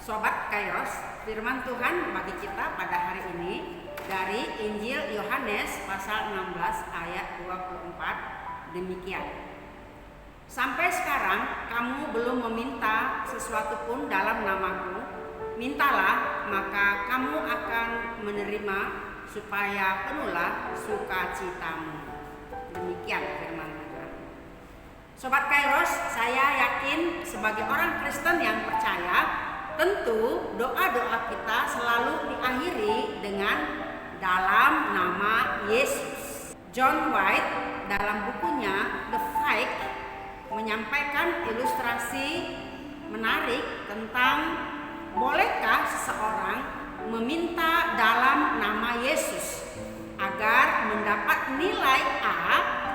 Sobat Kairos, firman Tuhan bagi kita pada hari ini dari Injil Yohanes pasal 16 ayat 24 demikian. Sampai sekarang kamu belum meminta sesuatu pun dalam namaku. Mintalah, maka kamu akan menerima supaya penuhlah sukacitamu. Demikian firman Tuhan. Sobat Kairos, saya yakin sebagai orang Kristen yang percaya, tentu doa-doa kita selalu diakhiri dengan dalam nama Yesus. John White dalam bukunya The Fight menyampaikan ilustrasi menarik tentang bolehkah seseorang meminta dalam nama Yesus agar mendapat nilai A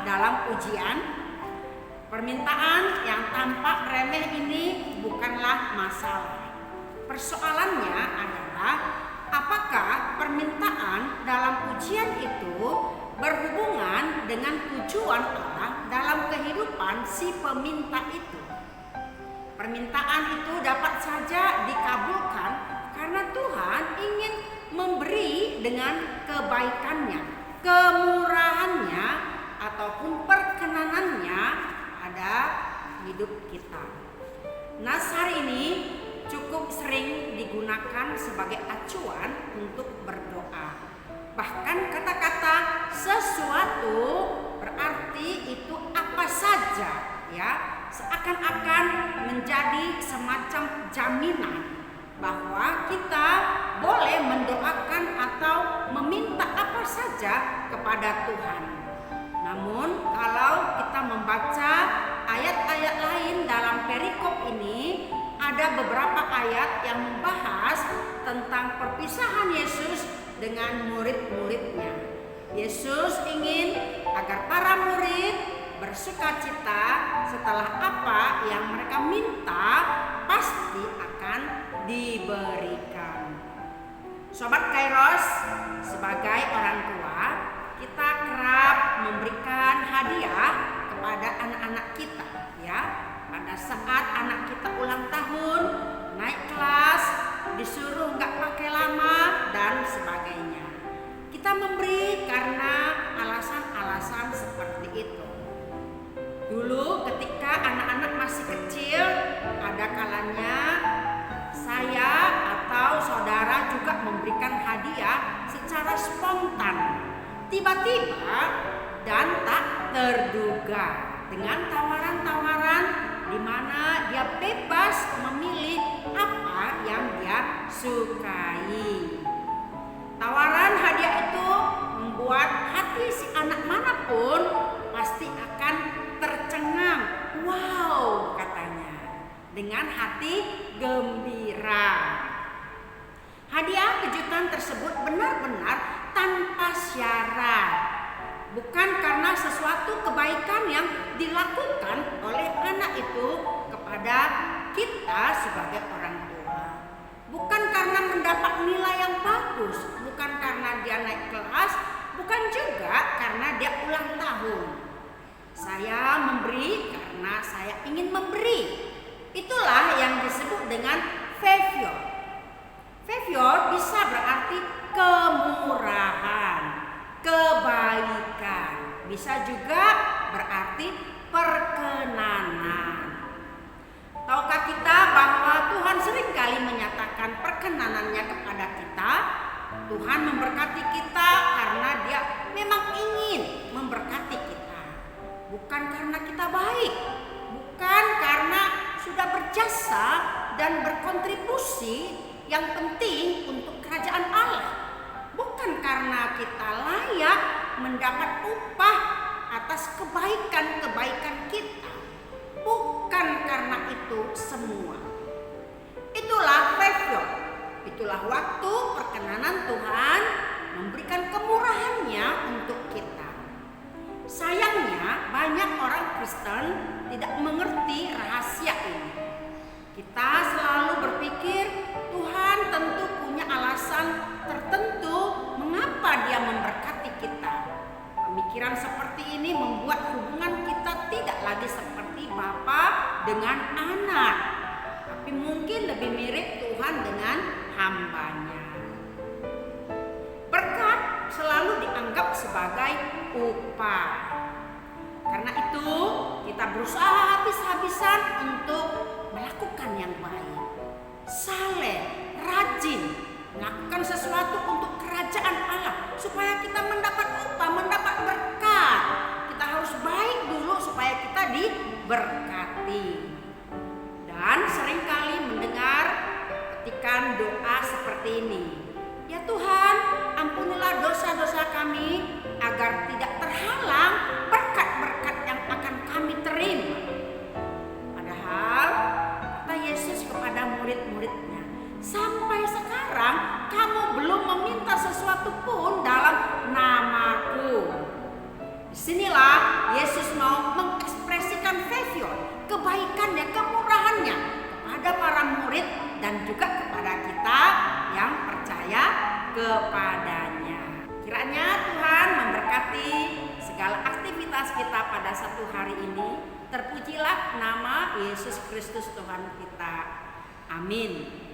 dalam ujian. Permintaan yang tampak remeh ini bukanlah masalah. Persoalannya adalah apakah permintaan dalam ujian itu berhubungan dengan tujuan Allah dalam kehidupan si peminta itu. Permintaan itu dapat saja dikabulkan karena Tuhan ingin memberi dengan kebaikannya, kemurahannya, ataupun perkenanannya pada hidup kita. Nas hari ini cukup sering digunakan sebagai acuan untuk berdoa. Bahkan kata-kata sesuatu berarti itu apa saja, ya, seakan-akan menjadi semacam jaminan bahwa kita boleh mendoakan atau meminta apa saja kepada Tuhan. Namun kalau kita membaca ayat-ayat lain dalam perikop ini, ada beberapa ayat yang membahas tentang perpisahan Yesus dengan murid-muridnya. Yesus ingin agar para murid bersukacita setelah apa yang mereka minta pasti akan diberikan. Sobat Kairos, sebagai orang tua, kita kerap memberikan hadiah kepada anak-anak kita, ya. Pada saat anak kita ulang tahun, naik kelas, disuruh nggak pakai lama dan sebagainya. Kita memberi karena alasan-alasan seperti itu. Dulu ketika anak-anak masih kecil, ada kalanya saya atau saudara juga memberikan hadiah secara spontan, tiba-tiba dan tak terduga, dengan tawaran-tawaran di mana dia bebas memilih apa yang dia sukai. Tawaran hadiah itu membuat hati si anak manapun pasti akan tercengang. Wow, katanya, dengan hati gembira. Hadiah kejutan tersebut benar-benar tanpa syarat, bukan karena sesuatu kebaikan yang dilakukan oleh anak itu kepada kita sebagai orang tua, bukan karena mendapat nilai yang bagus, bukan karena dia naik kelas, bukan juga karena dia ulang tahun. Saya memberi karena saya ingin memberi. Itulah yang disebut dengan favor. Favor bisa berarti kemurahan, kebaikan, bisa juga berarti perkenanan. Tahukah kita bahwa Tuhan seringkali menyatakan perkenanannya kepada kita? Tuhan memberkati kita karena Dia memang ingin memberkati kita, bukan karena kita baik, bukan karena sudah berjasa dan berkontribusi yang penting untuk kerajaan Allah, bukan karena kita layak mendapat upah atas kebaikan-kebaikan kita, bukan karena itu semua. Itulah favor, itulah waktu perkenanan Tuhan memberikan kemurahannya untuk kita. Sayangnya banyak orang Kristen tidak mengerti rahasia ini. Kita selalu berpikir Tuhan tentu punya alasan tertentu mengapa Dia memberkati kita. Pemikiran seperti ini membuat hubungan kita tidak lagi seperti bapa dengan anak, tapi mungkin lebih lebih mirip Tuhan dengan hambanya. Berkat selalu dianggap sebagai upah. Karena itu kita berusaha habis-habisan untuk melakukan yang baik, saleh, rajin, melakukan sesuatu untuk kerajaan Allah supaya kita mendapat upah, mendapat berkat. Kita harus baik dulu supaya kita diberkati. Dan seringkali mendengar petikan doa seperti ini. Ya Tuhan, ampunilah dosa-dosa kami agar tidak terhalang berkat-berkat yang akan kami terima. Padahal kata Yesus kepada murid-muridnya, sampai sekarang kamu belum meminta sesuatu pun dalam namaku. Disinilah Yesus mau mengekspresikan favor, kebaikannya, kemurahannya kepada para murid dan juga kepada kita yang percaya kepadanya. Kiranya Tuhan memberkati segala aktivitas kita pada satu hari ini. Terpujilah nama Yesus Kristus Tuhan kita. Amin.